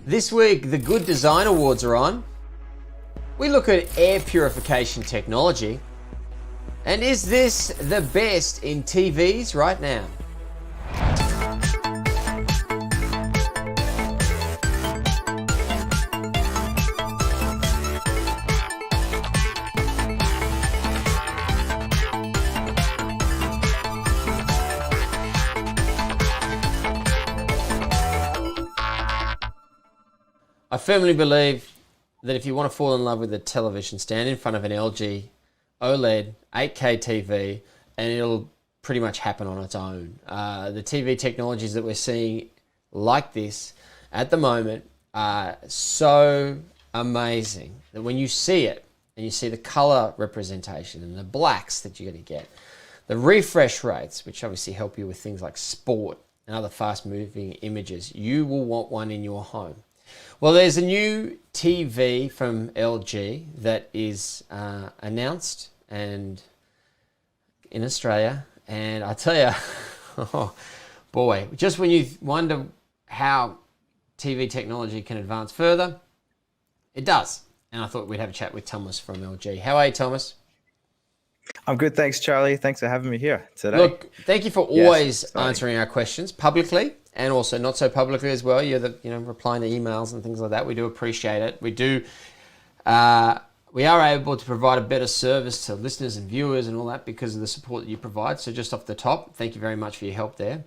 This week, the Good Design Awards are on. We look at air purification technology. And is this the best in TVs right now? I firmly believe that if you want to fall in love with a television, stand in front of an LG OLED 8K TV and it'll pretty much happen on its own. The TV technologies that we're seeing like this at the moment are so amazing that when you see it and you see the color representation and the blacks that you're going to get, the refresh rates, which obviously help you with things like sport and other fast moving images, you will want one in your home. Well, there's a new TV from LG that is announced and in Australia, and I tell you, oh boy, just when you wonder how TV technology can advance further, it does. And I thought we'd have a chat with Thomas from LG. How are you, Thomas? I'm good, thanks, Charlie. Thanks for having me here today. Look, thank you for always answering our questions publicly and also not so publicly as well. You're replying to emails and things like that. We do appreciate it. We are able to provide a better service to listeners and viewers and all that because of the support that you provide. So just off the top, thank you very much for your help there.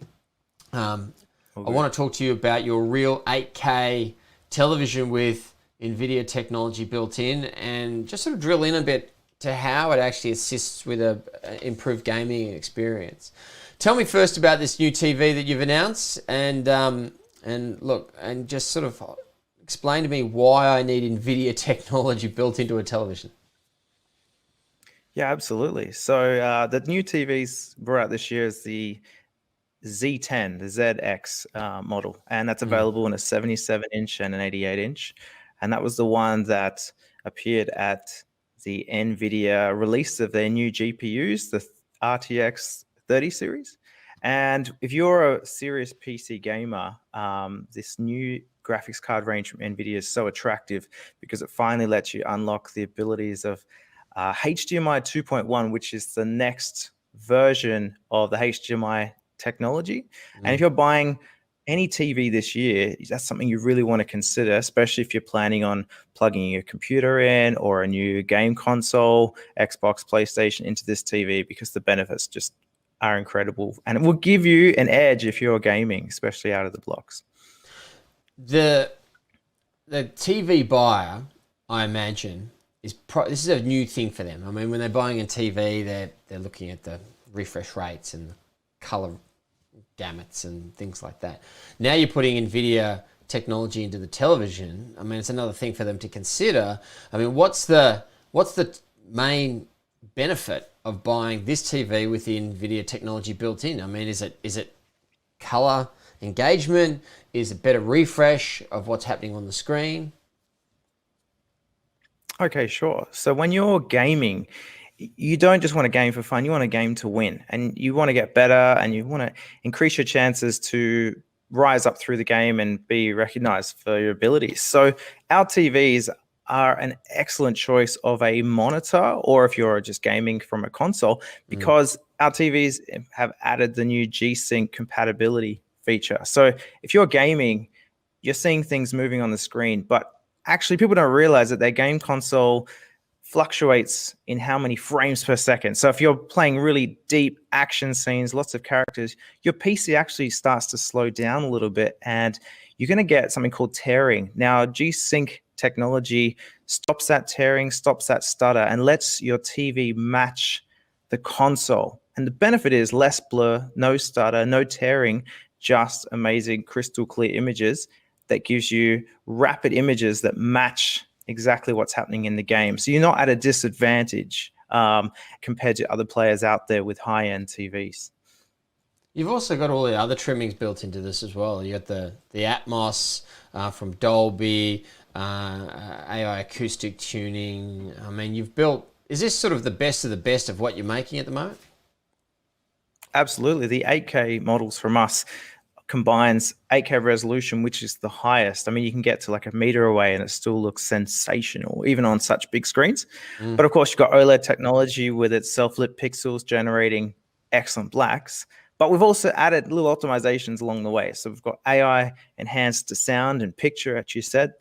I want to talk to you about your real 8K television with NVIDIA technology built in and just sort of drill in a bit to how it actually assists with a improved gaming experience. Tell me first about this new TV that you've announced and just sort of explain to me why I need NVIDIA technology built into a television. Yeah, absolutely. So the new TVs brought out this year is the Z10, the ZX model, and that's available in a 77-inch and an 88-inch. And that was the one that appeared at the NVIDIA release of their new GPUs, the RTX 30 series. And if you're a serious PC gamer, this new graphics card range from NVIDIA is so attractive because it finally lets you unlock the abilities of HDMI 2.1, which is the next version of the HDMI technology. And if you're buying any TV this year, that's something you really want to consider, especially if you're planning on plugging your computer in or a new game console, Xbox, PlayStation into this TV, because the benefits just are incredible. And it will give you an edge if you're gaming, especially out of the blocks. The TV buyer, I imagine, this is a new thing for them. I mean, when they're buying a TV, they're looking at the refresh rates and the color gamuts and things like that. Now you're putting NVIDIA technology into the television. I mean, it's another thing for them to consider. I mean, what's the main benefit of buying this TV with the NVIDIA technology built in? I mean, is it color engagement? Is it better refresh of what's happening on the screen? Okay, sure. So when you're gaming, you don't just want to game for fun, you want to game to win, and you want to get better and you want to increase your chances to rise up through the game and be recognized for your abilities. So our TVs are an excellent choice of a monitor, or if you're just gaming from a console, because our TVs have added the new G-Sync compatibility feature. So if you're gaming, you're seeing things moving on the screen, but actually people don't realize that their game console fluctuates in how many frames per second. So if you're playing really deep action scenes, lots of characters, your PC actually starts to slow down a little bit and you're going to get something called tearing. Now, G-Sync technology stops that tearing, stops that stutter, and lets your TV match the console. And the benefit is less blur, no stutter, no tearing, just amazing crystal clear images that gives you rapid images that match exactly what's happening in the game. So you're not at a disadvantage compared to other players out there with high-end TVs. You've also got all the other trimmings built into this as well. You got the Atmos from Dolby, AI acoustic tuning. I mean, you've built, is this sort of the best of what you're making at the moment? Absolutely. The 8K models from us combines 8K resolution, which is the highest. I mean, you can get to like a meter away and it still looks sensational, even on such big screens. But of course, you've got OLED technology with its self-lit pixels generating excellent blacks. But we've also added little optimizations along the way. So we've got AI enhanced sound and picture, as you said.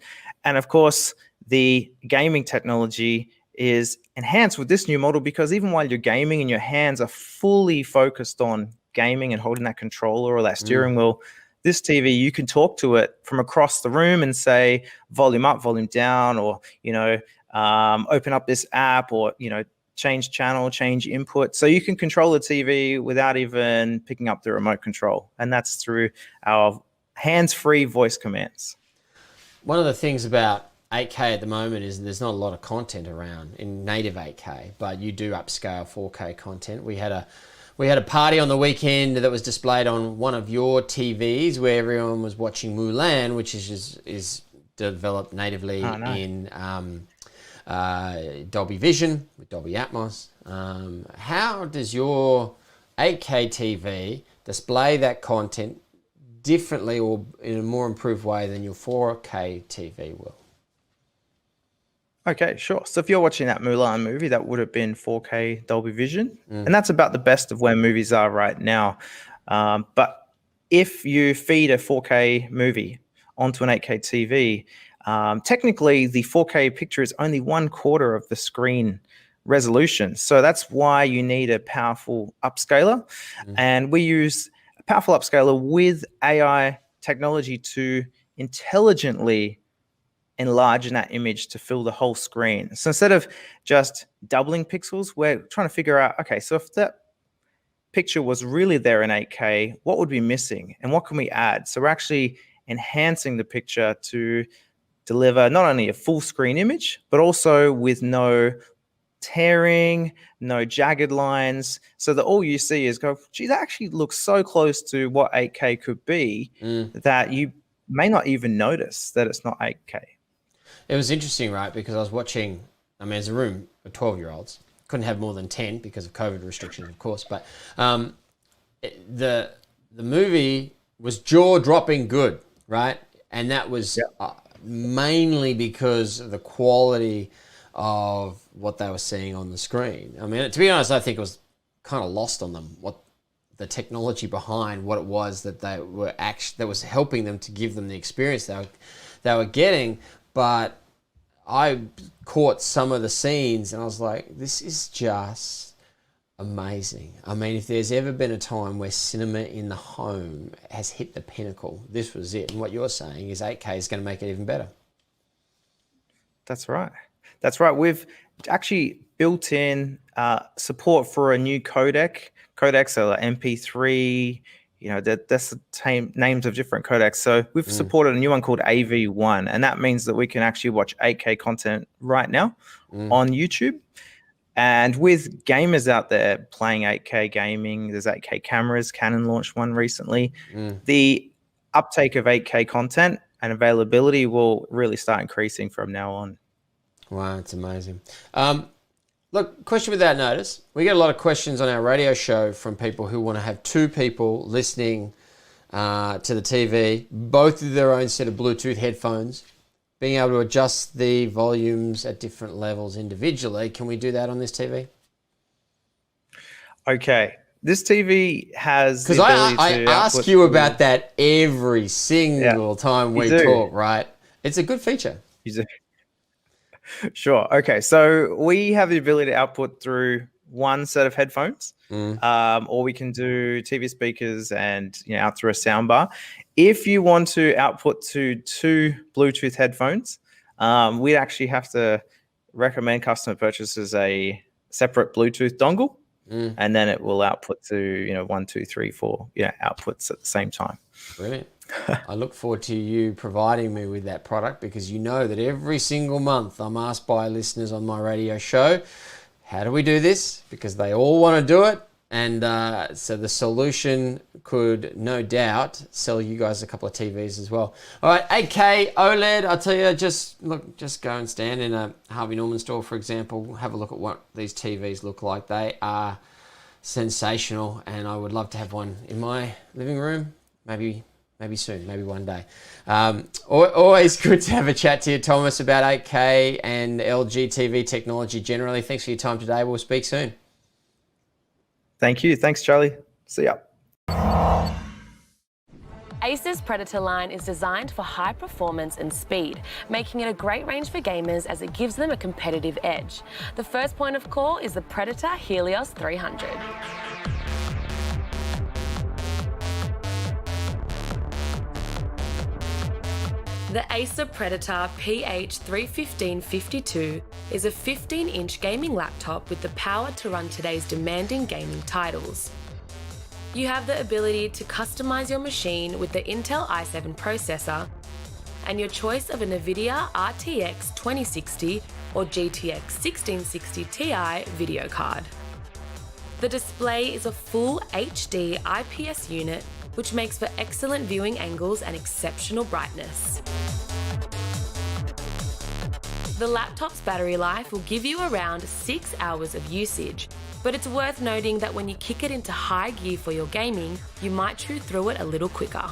And of course, the gaming technology is enhanced with this new model because even while you're gaming and your hands are fully focused on gaming and holding that controller or that steering wheel, this TV, you can talk to it from across the room and say, volume up, volume down, or, open up this app, or, change channel, change input. So you can control the TV without even picking up the remote control. And that's through our hands-free voice commands. One of the things about 8K at the moment is there's not a lot of content around in native 8K, but you do upscale 4K content. We had a party on the weekend that was displayed on one of your TVs where everyone was watching Mulan, which is developed natively in Dolby Vision with Dolby Atmos. How does your 8K TV display that content differently or in a more improved way than your 4K TV will? Okay, sure. So if you're watching that Mulan movie, that would have been 4K Dolby Vision. And that's about the best of where movies are right now. But if you feed a 4K movie onto an 8K TV, technically the 4K picture is only 1/4 of the screen resolution. So that's why you need a powerful upscaler. And we use a powerful upscaler with AI technology to intelligently enlarge that image to fill the whole screen. So instead of just doubling pixels, we're trying to figure out, okay, so if that picture was really there in 8K, what would be missing and what can we add? So we're actually enhancing the picture to deliver not only a full screen image, but also with no tearing, no jagged lines, so that all you see is go, gee, that actually looks so close to what 8K could be that you may not even notice that it's not 8K. It was interesting, right? Because I was watching, there's a room of 12-year-olds. Couldn't have more than 10 because of COVID restrictions, of course. But the movie was jaw-dropping good, right? And that was mainly because of the quality of what they were seeing on the screen. To be honest, I think it was kind of lost on them, what the technology behind what it was that they were that was helping them to give them the experience they were getting. But I caught some of the scenes and I was like, this is just amazing. If there's ever been a time where cinema in the home has hit the pinnacle, this was it. And what you're saying is 8K is going to make it even better. That's right. That's right. We've actually built in support for a new codec, so like MP3, that's the names of different codecs. So we've supported a new one called AV1, and that means that we can actually watch 8K content right now on YouTube. And with gamers out there playing 8K gaming, there's 8K cameras. Canon launched one recently. The uptake of 8K content and availability will really start increasing from now on. Wow, it's amazing. Look, question without notice. We get a lot of questions on our radio show from people who want to have two people listening to the TV, both with their own set of Bluetooth headphones, being able to adjust the volumes at different levels individually. Can we do that on this TV? Okay. This TV has the ability to I ask you about that every single time we talk, right? It's a good feature. Sure. Okay. So we have the ability to output through one set of headphones, or we can do TV speakers and out through a soundbar. If you want to output to two Bluetooth headphones, we'd actually have to recommend customer purchases a separate Bluetooth dongle, and then it will output to 1, 2, 3, 4 outputs at the same time. Brilliant. I look forward to you providing me with that product, because you know that every single month I'm asked by listeners on my radio show, how do we do this? Because they all want to do it. And so the solution could no doubt sell you guys a couple of TVs as well. All right, 8K OLED, I'll tell you, just go and stand in a Harvey Norman store, for example, have a look at what these TVs look like. They are sensational, and I would love to have one in my living room, maybe Maybe soon, maybe one day. Always good to have a chat to you, Thomas, about 8K and LG TV technology generally. Thanks for your time today. We'll speak soon. Thank you. Thanks, Charlie. See ya. Acer's Predator line is designed for high performance and speed, making it a great range for gamers as it gives them a competitive edge. The first point of call is the Predator Helios 300. The Acer Predator PH315-52 is a 15-inch gaming laptop with the power to run today's demanding gaming titles. You have the ability to customize your machine with the Intel i7 processor and your choice of a NVIDIA RTX 2060 or GTX 1660 Ti video card. The display is a full HD IPS unit, which makes for excellent viewing angles and exceptional brightness. The laptop's battery life will give you around 6 hours of usage, but it's worth noting that when you kick it into high gear for your gaming, you might chew through it a little quicker.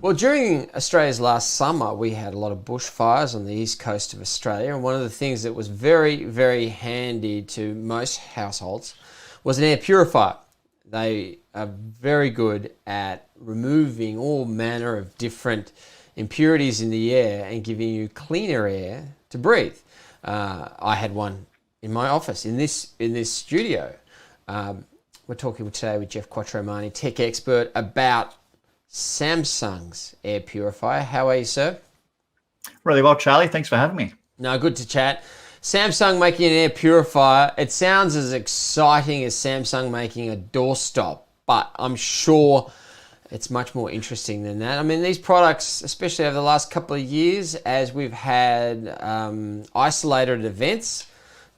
Well, during Australia's last summer, we had a lot of bushfires on the east coast of Australia, and one of the things that was very, very handy to most households was an air purifier. They are very good at removing all manner of different impurities in the air and giving you cleaner air to breathe. I had one in my office, in this studio. We're talking today with Jeff Quattromani, tech expert, about Samsung's air purifier. How are you, sir? Really well, Charlie. Thanks for having me. No, good to chat. Samsung making an air purifier. It sounds as exciting as Samsung making a doorstop, but I'm sure it's much more interesting than that. I mean, these products, especially over the last couple of years, as we've had isolated events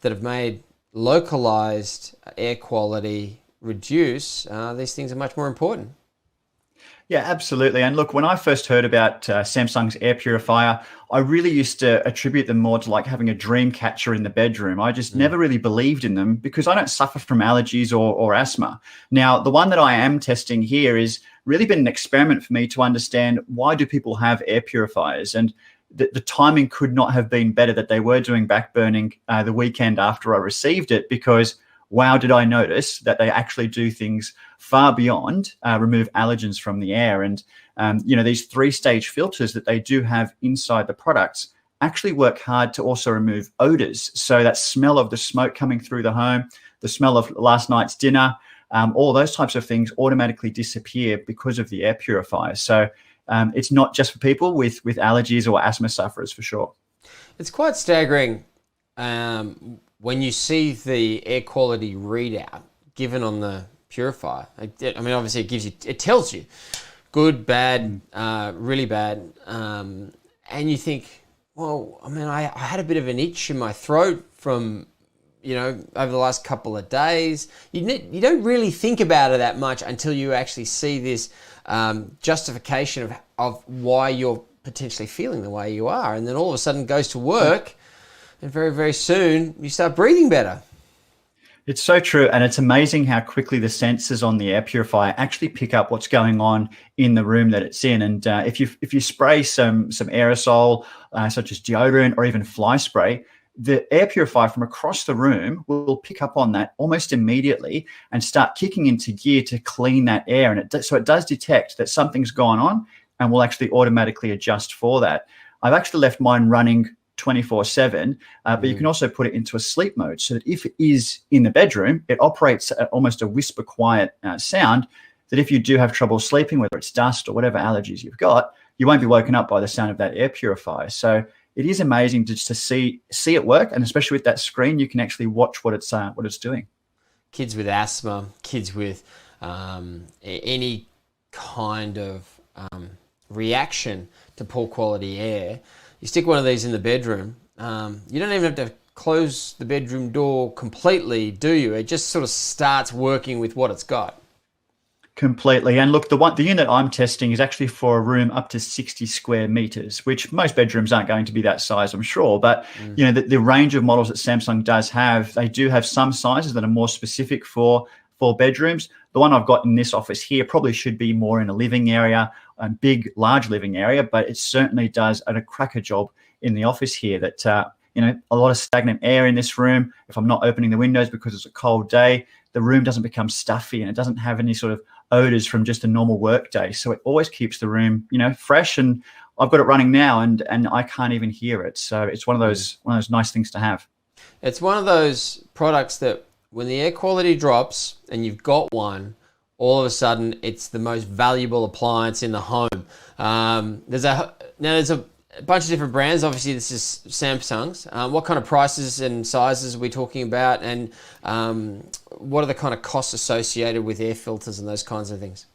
that have made localized air quality reduce, these things are much more important. Yeah, absolutely. And look, when I first heard about Samsung's air purifier, I really used to attribute them more to like having a dream catcher in the bedroom. I just never really believed in them because I don't suffer from allergies or asthma. Now, the one that I am testing here is really been an experiment for me to understand why do people have air purifiers, and the timing could not have been better that they were doing backburning the weekend after I received it, because wow, did I notice that they actually do things far beyond remove allergens from the air. And, these 3-stage filters that they do have inside the products actually work hard to also remove odors. So that smell of the smoke coming through the home, the smell of last night's dinner, all those types of things automatically disappear because of the air purifier. So it's not just for people with allergies or asthma sufferers, for sure. It's quite staggering when you see the air quality readout given on the purifier. I mean, obviously it tells you good, bad, really bad. And you think, well, I mean, I had a bit of an itch in my throat from, over the last couple of days. You don't really think about it that much until you actually see this justification of why you're potentially feeling the way you are. And then all of a sudden goes to work, and very, very soon you start breathing better. It's so true. And it's amazing how quickly the sensors on the air purifier actually pick up what's going on in the room that it's in. And if you spray some aerosol, such as deodorant or even fly spray, the air purifier from across the room will pick up on that almost immediately and start kicking into gear to clean that air. And so it does detect that something's gone on and will actually automatically adjust for that. I've actually left mine running 24/7, but you can also put it into a sleep mode so that if it is in the bedroom, it operates at almost a whisper quiet sound that if you do have trouble sleeping, whether it's dust or whatever allergies you've got, you won't be woken up by the sound of that air purifier. So it is amazing to see it work, and especially with that screen, you can actually watch what it's doing. Kids with asthma, kids with any kind of reaction to poor quality air, you stick one of these in the bedroom, you don't even have to close the bedroom door completely, do you? It just sort of starts working with what it's got. Completely. And look, the unit I'm testing is actually for a room up to 60 square meters, which most bedrooms aren't going to be that size, I'm sure. But, the range of models that Samsung does have, they do have some sizes that are more specific for 4 bedrooms. The one I've got in this office here probably should be more in a living area, a big, large living area, but it certainly does a cracker job in the office here. That a lot of stagnant air in this room. If I'm not opening the windows because it's a cold day, the room doesn't become stuffy and it doesn't have any sort of odors from just a normal work day. So it always keeps the room, fresh. And I've got it running now, and I can't even hear it. So it's one of those nice things to have. It's one of those products that when the air quality drops and you've got one, all of a sudden it's the most valuable appliance in the home. There's a bunch of different brands. Obviously, this is Samsung's. What kind of prices and sizes are we talking about? And what are the kind of costs associated with air filters and those kinds of things?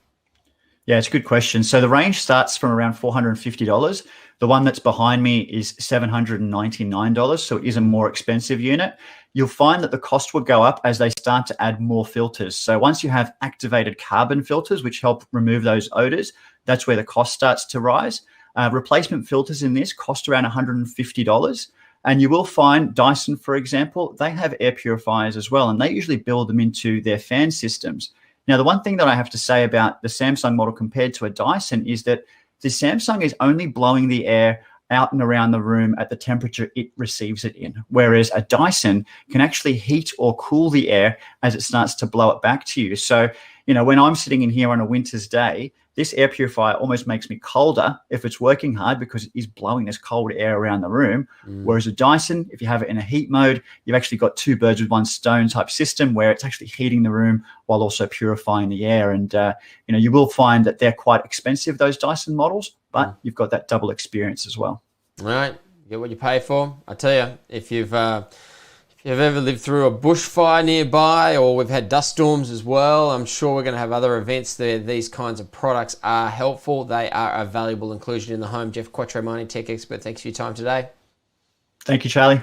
Yeah, it's a good question. So the range starts from around $450. The one that's behind me is $799, so it is a more expensive unit. You'll find that the cost will go up as they start to add more filters. So once you have activated carbon filters, which help remove those odors, that's where the cost starts to rise. Replacement filters in this cost around $150. And you will find Dyson, for example, they have air purifiers as well, and they usually build them into their fan systems. Now, the one thing that I have to say about the Samsung model compared to a Dyson is that the Samsung is only blowing the air out and around the room at the temperature it receives it in, whereas a Dyson can actually heat or cool the air as it starts to blow it back to you. So, when I'm sitting in here on a winter's day, this air purifier almost makes me colder if it's working hard because it is blowing this cold air around the room. Whereas a Dyson, if you have it in a heat mode, you've actually got 2 birds with 1 stone type system where it's actually heating the room while also purifying the air. And, you will find that they're quite expensive, those Dyson models, but you've got that double experience as well. All right, you get what you pay for. I tell you, if you've ever lived through a bushfire nearby, or we've had dust storms as well, I'm sure we're going to have other events there. These kinds of products are helpful. They are a valuable inclusion in the home. Jeff Quattromani, tech expert, thanks for your time today. Thank you, Charlie.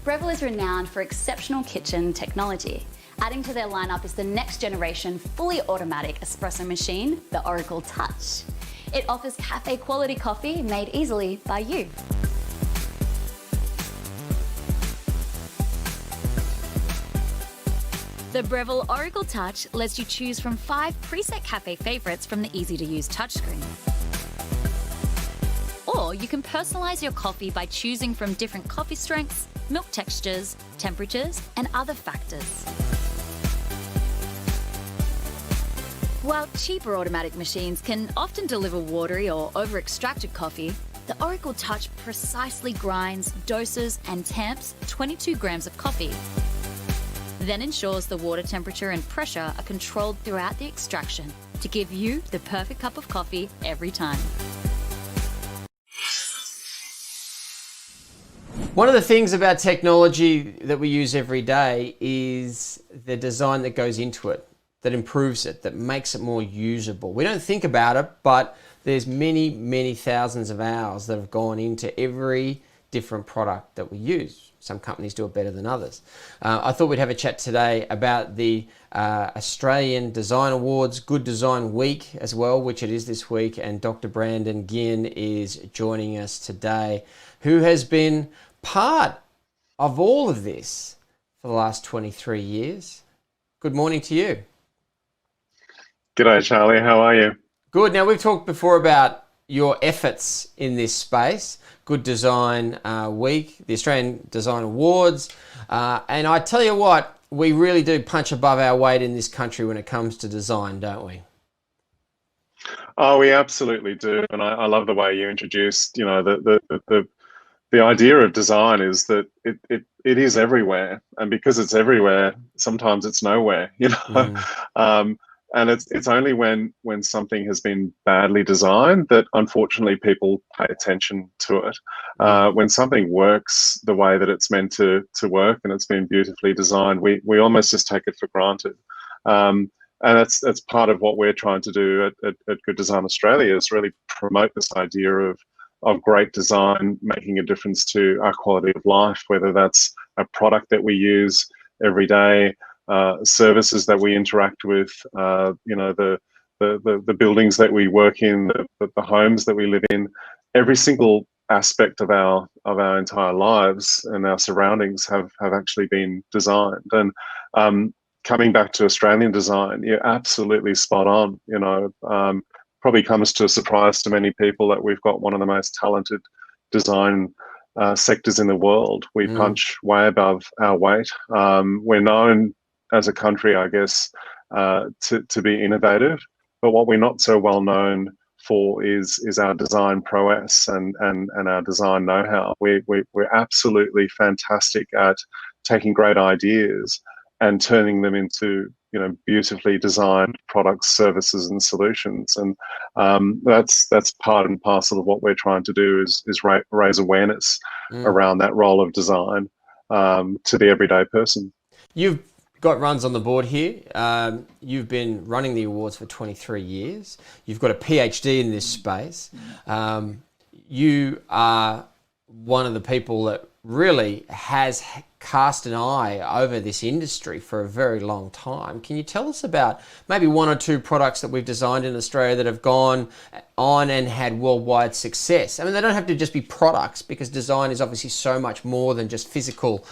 Breville is renowned for exceptional kitchen technology. Adding to their lineup is the next generation fully automatic espresso machine, the Oracle Touch. It offers cafe quality coffee made easily by you. The Breville Oracle Touch lets you choose from 5 preset cafe favourites from the easy-to-use touchscreen. Or you can personalise your coffee by choosing from different coffee strengths, milk textures, temperatures, and other factors. While cheaper automatic machines can often deliver watery or over-extracted coffee, the Oracle Touch precisely grinds, doses, and tamps 22 grams of coffee. Then ensures the water temperature and pressure are controlled throughout the extraction to give you the perfect cup of coffee every time. One of the things about technology that we use every day is the design that goes into it, that improves it, that makes it more usable. We don't think about it, but there's many, many thousands of hours that have gone into every different product that we use. Some companies do it better than others. I thought we'd have a chat today about the Australian Design Awards, Good Design Week as well, which it is this week, and Dr. Brandon Ginn is joining us today, who has been part of all of this for the last 23 years. Good morning to you. G'day, Charlie. How are you? Good. Now, we've talked before about your efforts in this space. Good Design Week, the Australian Design Awards. And I tell you what, we really do punch above our weight in this country when it comes to design, don't we? Oh, we absolutely do. And I love the way you introduced, the idea of design is that it is everywhere. And because it's everywhere, sometimes it's nowhere, And it's only when something has been badly designed that unfortunately people pay attention to it. When something works the way that it's meant to work and it's been beautifully designed, we almost just take it for granted. And that's part of what we're trying to do at Good Design Australia, is really promote this idea of great design making a difference to our quality of life, whether that's a product that we use every day, services that we interact with, the buildings that we work in, the homes that we live in. Every single aspect of our entire lives and our surroundings have actually been designed. And coming back to Australian design, you're absolutely spot on. Probably comes to a surprise to many people that we've got one of the most talented design sectors in the world. We punch way above our weight. We're known as a country, I guess, to be innovative, but what we're not so well known for is our design prowess and our design know-how. We're absolutely fantastic at taking great ideas and turning them into beautifully designed products, services, and solutions. And that's part and parcel of what we're trying to do is raise awareness around that role of design to the everyday person. You've got runs on the board here. You've been running the awards for 23 years. You've got a PhD in this space. You are one of the people that really has cast an eye over this industry for a very long time. Can you tell us about maybe one or two products that we've designed in Australia that have gone on and had worldwide success? I mean, they don't have to just be products, because design is obviously so much more than just physical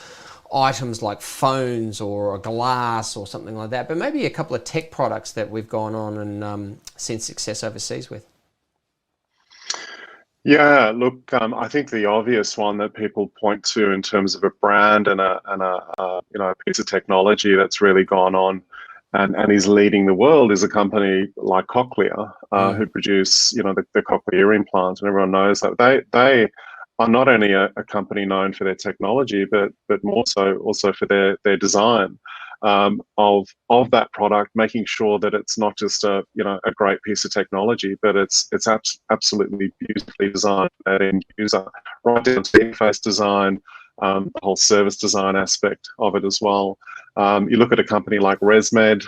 items like phones or a glass or something like that, but maybe a couple of tech products that we've gone on and seen success overseas with. Yeah, look, I think the obvious one that people point to in terms of a brand and a piece of technology that's really gone on and is leading the world is a company like Cochlear, who produce the cochlear ear implants, and everyone knows that they are not only a company known for their technology, but more so also for their design of that product, making sure that it's not just a great piece of technology, but it's absolutely beautifully designed for that end user, right down to the interface design, the whole service design aspect of it as well. You look at a company like ResMed,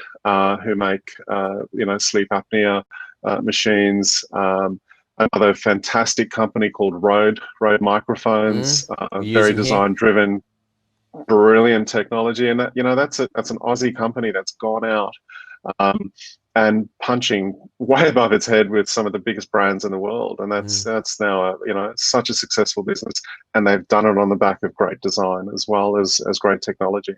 who make sleep apnea machines. Another fantastic company called Rode Microphones, very design driven, brilliant technology, and that's an Aussie company that's gone out and punching way above its head with some of the biggest brands in the world, and that's now such a successful business, and they've done it on the back of great design as well as great technology.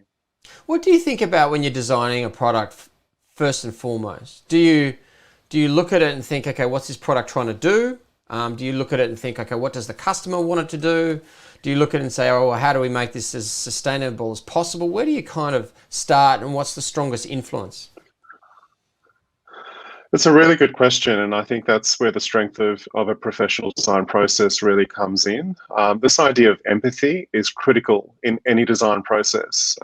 What do you think about when you're designing a product first and foremost? Do you look at it and think, okay, what's this product trying to do? Do you look at it and think, okay, what does the customer want it to do? Do you look at it and say, oh, how do we make this as sustainable as possible? Where do you kind of start, and what's the strongest influence? It's a really good question, and I think that's where the strength of a professional design process really comes in. This idea of empathy is critical in any design process.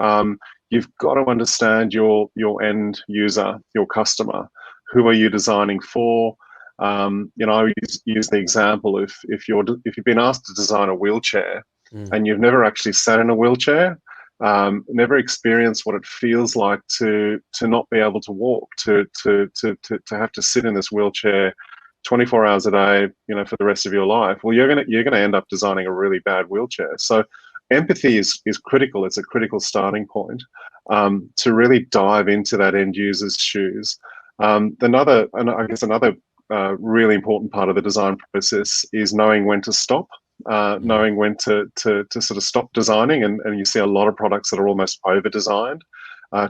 You've got to understand your end user, your customer. Who are you designing for? I use the example, if you've been asked to design a wheelchair and you've never actually sat in a wheelchair, never experienced what it feels like to not be able to walk, to have to sit in this wheelchair 24 hours a day, for the rest of your life. Well, you're gonna end up designing a really bad wheelchair. So empathy is critical. It's a critical starting point to really dive into that end user's shoes. Another really important part of the design process is knowing when to stop, knowing when to sort of stop designing. And you see a lot of products that are almost over-designed,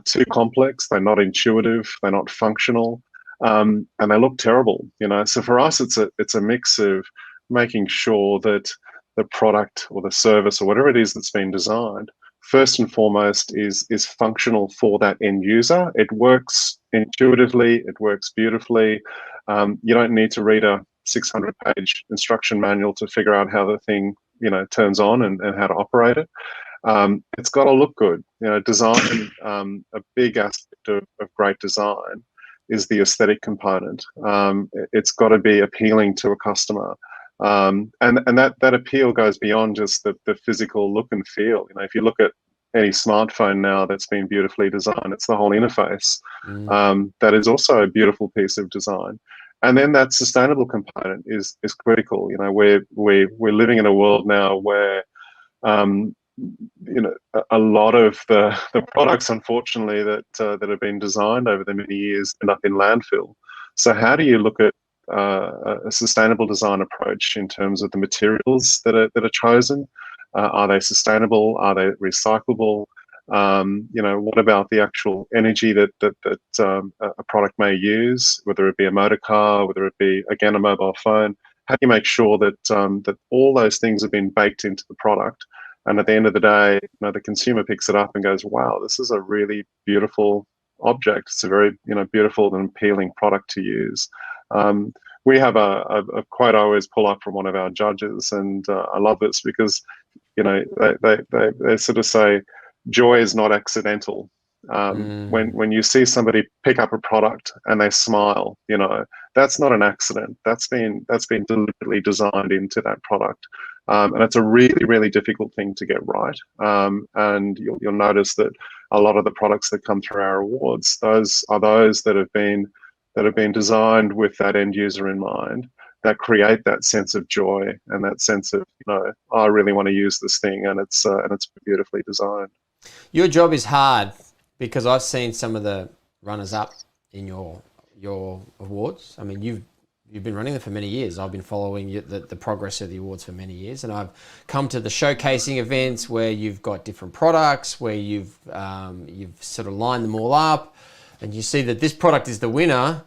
too complex, they're not intuitive, they're not functional, and they look terrible. So for us, it's a mix of making sure that the product or the service or whatever it is that's been designed, first and foremost, is functional for that end user. It works intuitively, it works beautifully. You don't need to read a 600-page instruction manual to figure out how the thing, turns on and how to operate it. It's got to look good. Design, a big aspect of great design is the aesthetic component. It's got to be appealing to a customer. And that appeal goes beyond just the physical look and feel. If you look at any smartphone now that's been beautifully designed, it's the whole interface that is also a beautiful piece of design. And then that sustainable component is critical. We're living in a world now where a lot of the products, unfortunately, that have been designed over the many years end up in landfill. So how do you look at a sustainable design approach in terms of the materials that are chosen. Are they sustainable? Are they recyclable? What about the actual energy that a product may use, whether it be a motor car, whether it be, again, a mobile phone? How do you make sure that that all those things have been baked into the product? And at the end of the day, the consumer picks it up and goes, wow, this is a really beautiful object. It's a very, beautiful and appealing product to use. We have a quote I always pull up from one of our judges, and I love this because, they sort of say, joy is not accidental. When you see somebody pick up a product and they smile, that's not an accident. That's been deliberately designed into that product. And it's a really, really difficult thing to get right. And you'll notice that a lot of the products that come through our awards, those that have been designed with that end user in mind, that create that sense of joy and that sense of, I really want to use this thing, and it's beautifully designed. Your job is hard because I've seen some of the runners-up in your awards. I mean, you've been running them for many years. I've been following the progress of the awards for many years, and I've come to the showcasing events where you've got different products, where you've sort of lined them all up, and you see that this product is the winner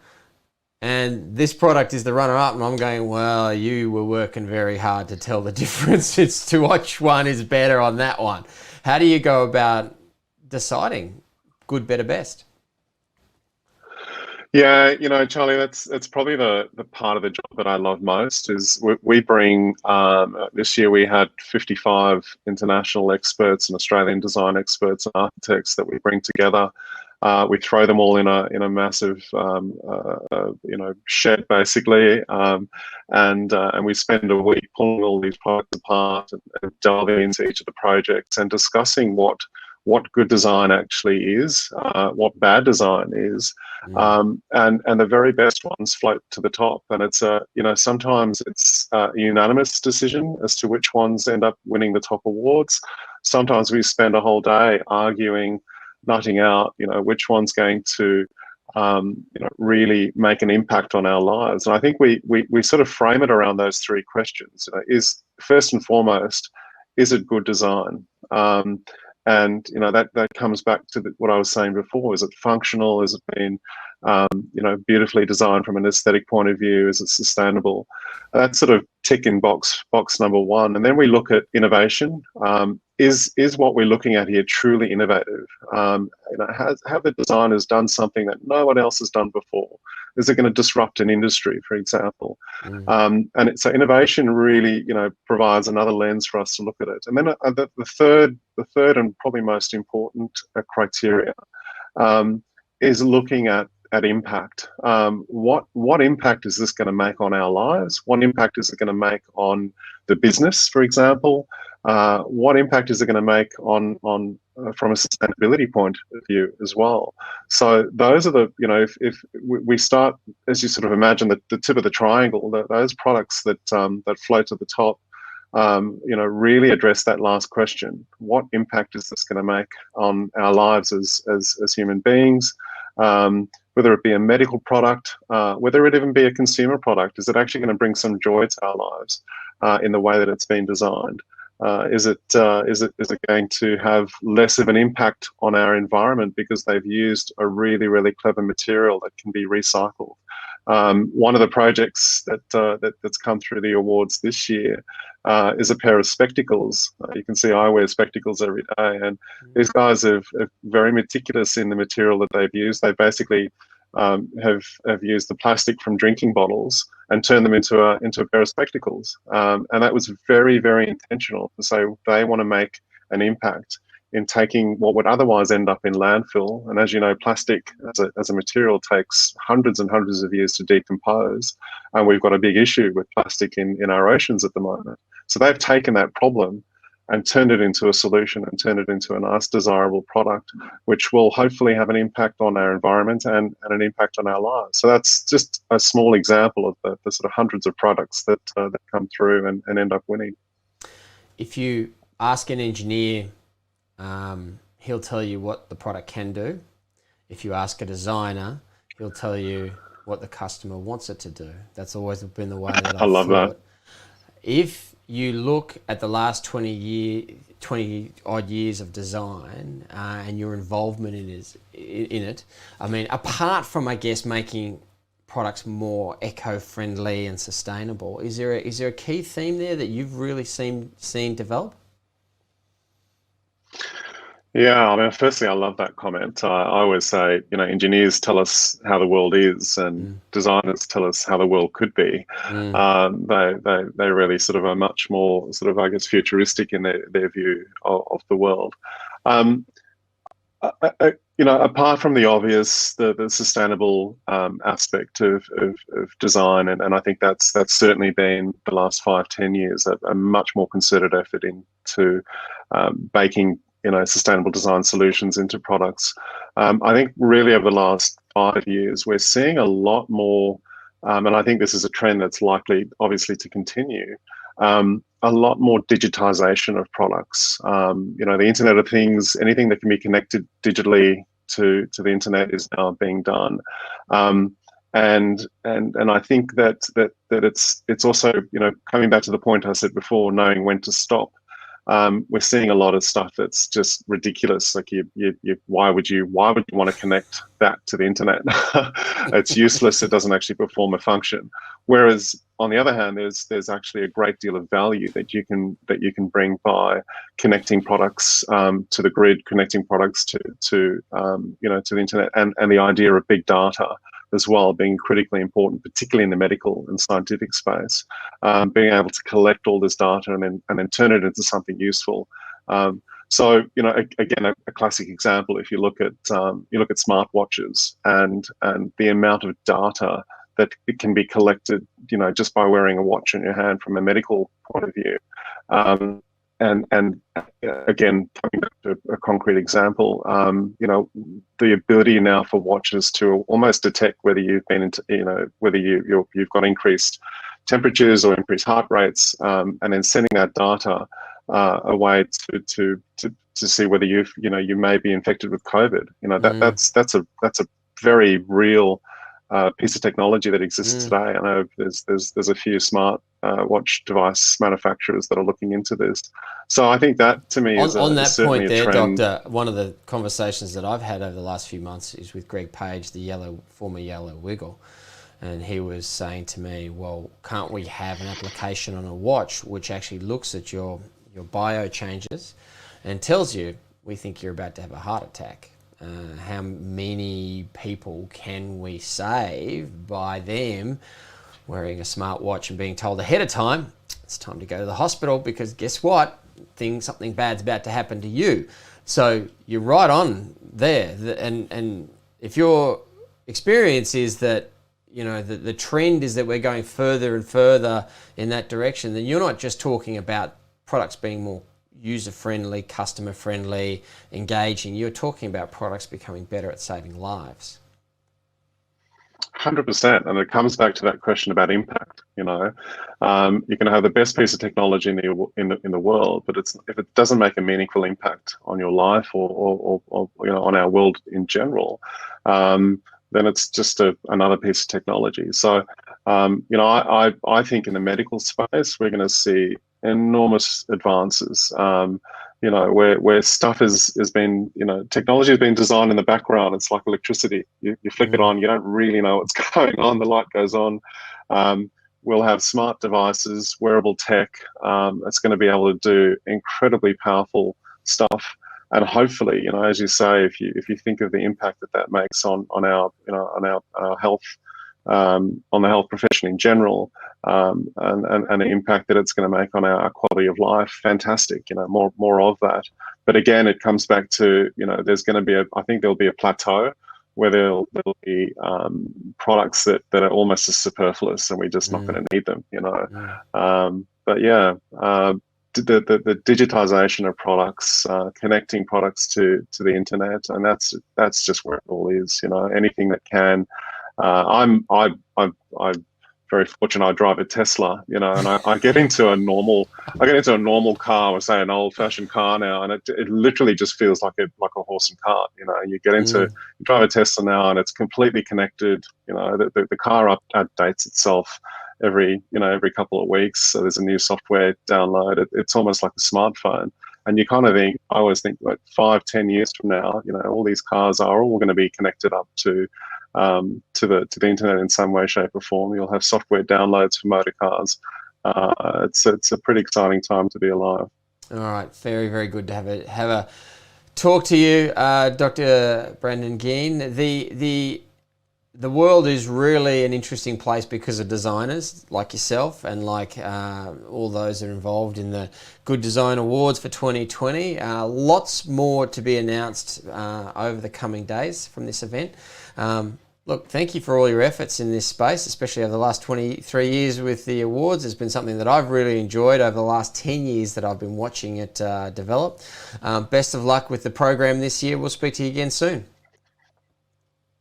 and this product is the runner-up, and I'm going, well, you were working very hard to tell the difference as to which one is better on that one. How do you go about deciding good, better, best? Yeah, Charlie, that's probably the part of the job that I love most is we bring, this year we had 55 international experts and Australian design experts and architects that we bring together. We throw them all in a massive, shed basically, and we spend a week pulling all these products apart and delving into each of the projects and discussing what good design actually is, what bad design is, and the very best ones float to the top. And it's sometimes it's a unanimous decision as to which ones end up winning the top awards. Sometimes we spend a whole day arguing, nutting out, which one's going to, really make an impact on our lives. And I think we sort of frame it around those three questions. Is first and foremost, is it good design? And that comes back to what I was saying before. Is it functional? Is it been beautifully designed from an aesthetic point of view? Is it sustainable? That's sort of tick in box number one. And then we look at innovation. Is what we're looking at here truly innovative? Have the designers done something that no one else has done before? Is it going to disrupt an industry, for example? So innovation really, provides another lens for us to look at it. And then the third and probably most important criteria is looking at impact. What impact is this going to make on our lives? What impact is it going to make on the business, for example? What impact is it going to make on from a sustainability point of view as well? So those are the, if we start, as you sort of imagine, the tip of the triangle, those products that float to the top, really address that last question. What impact is this going to make on our lives as human beings? Whether it be a medical product, whether it even be a consumer product, is it actually going to bring some joy to our lives in the way that it's been designed? Is it going to have less of an impact on our environment because they've used a really, really clever material that can be recycled? One of the projects that's come through the awards this year is a pair of spectacles. You can see I wear spectacles every day, and these guys are very meticulous in the material that they've used. They basically have used the plastic from drinking bottles and turned them into a pair of spectacles. And that was very, very intentional to say they want to make an impact in taking what would otherwise end up in landfill. And as you know, plastic as a material takes hundreds and hundreds of years to decompose. And we've got a big issue with plastic in our oceans at the moment. So they've taken that problem and turned it into a solution and turned it into a nice, desirable product, which will hopefully have an impact on our environment and an impact on our lives. So that's just a small example of the sort of hundreds of products that come through and end up winning. If you ask an engineer, he'll tell you what the product can do. If you ask a designer, he'll tell you what the customer wants it to do. That's always been the way that I love that. thought. If you look at the last 20 odd years of design and your involvement in it, I mean, apart from, I guess, making products more eco-friendly and sustainable, is there a key theme there that you've really seen develop? Yeah, I mean, firstly, I love that comment. I always say, engineers tell us how the world is, and designers tell us how the world could be. They really sort of are much more sort of, I guess, futuristic in their view of the world. Apart from the obvious, the sustainable aspect of design, and I think that's certainly been the last 5-10 years a much more concerted effort into baking sustainable design solutions into products. I think really over the last 5 years, we're seeing a lot more, and I think this is a trend that's likely, obviously, to continue. A lot more digitization of products. The Internet of Things, anything that can be connected digitally to the internet is now being done. And I think that it's also, coming back to the point I said before, knowing when to stop. We're seeing a lot of stuff that's just ridiculous. Like why would you want to connect that to the internet? It's useless. It doesn't actually perform a function. Whereas on the other hand, there's actually a great deal of value that you can bring by connecting products to the grid, connecting products to the internet, and the idea of big data as well being critically important, particularly in the medical and scientific space. Being able to collect all this data and then turn it into something useful. So again, a classic example. If you look at smartwatches and the amount of data that it can be collected, just by wearing a watch in your hand from a medical point of view. And again, coming back to a concrete example, the ability now for watches to almost detect whether you've been whether you've got increased temperatures or increased heart rates, and then sending that data away to see whether you may be infected with COVID. That's a very real piece of technology that exists today. I know there's a few smart watch device manufacturers that are looking into this. So I think that, to me, is on that certainly point a there, trend. Doctor. One of the conversations that I've had over the last few months is with Greg Page, the former Yellow Wiggle, and he was saying to me, "Well, can't we have an application on a watch which actually looks at your bio changes and tells you, we think you're about to have a heart attack? How many people can we save by them wearing a smartwatch and being told ahead of time, it's time to go to the hospital because guess what? Something bad's about to happen to you." So you're right on there. And if your experience is that, the trend is that we're going further and further in that direction, then you're not just talking about products being more user-friendly, customer-friendly, engaging. You're talking about products becoming better at saving lives. 100%, and it comes back to that question about impact. You can have the best piece of technology in the world, but if it doesn't make a meaningful impact on your life or on our world in general, then it's just another piece of technology. So, I think in the medical space we're going to see enormous advances. Where stuff has been, technology has been designed in the background. It's like electricity. You flick it on, you don't really know what's going on. The light goes on. We'll have smart devices, wearable tech. It's going to be able to do incredibly powerful stuff. And hopefully, as you say, if you think of the impact that makes on our health, on the health profession in general, and the impact that it's going to make on our quality of life, fantastic. More of that. But again, it comes back to there's going to be I think there'll be a plateau where there'll be products that are almost as superfluous, and we're just not going to need them. But yeah. The digitization of products, connecting products to the internet, and that's just where it all is. Anything that can. I'm very fortunate. I drive a Tesla, you know, and I get into a normal car, or say an old-fashioned car now, and it literally just feels like a horse and cart. You know, you drive a Tesla now, and it's completely connected. You know, the car updates itself every couple of weeks. So there's a new software download. It's almost like a smartphone. And you kind of think, I always think, like 5-10 years from now, you know, all these cars are all going to be connected up to the internet in some way, shape, or form. You'll have software downloads for motor cars. It's a pretty exciting time to be alive. All right, very, very good to have a talk to you, Dr. Brandon Geen. The world is really an interesting place because of designers like yourself and like all those that are involved in the Good Design Awards for 2020. Lots more to be announced over the coming days from this event. Look, thank you for all your efforts in this space, especially over the last 23 years with the awards. It's been something that I've really enjoyed over the last 10 years that I've been watching it develop. Best of luck with the program this year. We'll speak to you again soon.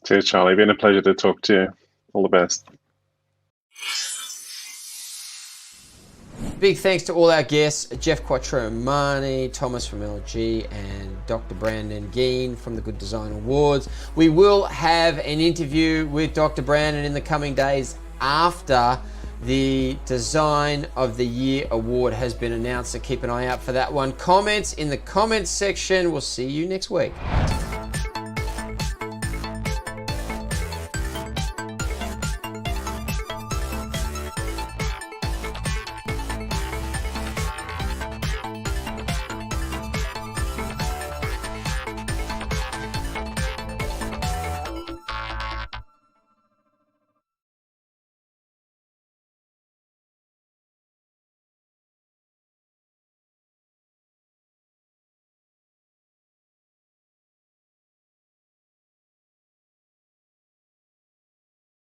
Cheers, Charlie. Been a pleasure to talk to you. All the best. Big thanks to all our guests, Jeff Quattromani, Thomas from LG, and Dr. Brandon Geen from the Good Design Awards. We will have an interview with Dr. Brandon in the coming days after the Design of the Year award has been announced, so keep an eye out for that one. Comments in the comments section. We'll see you next week.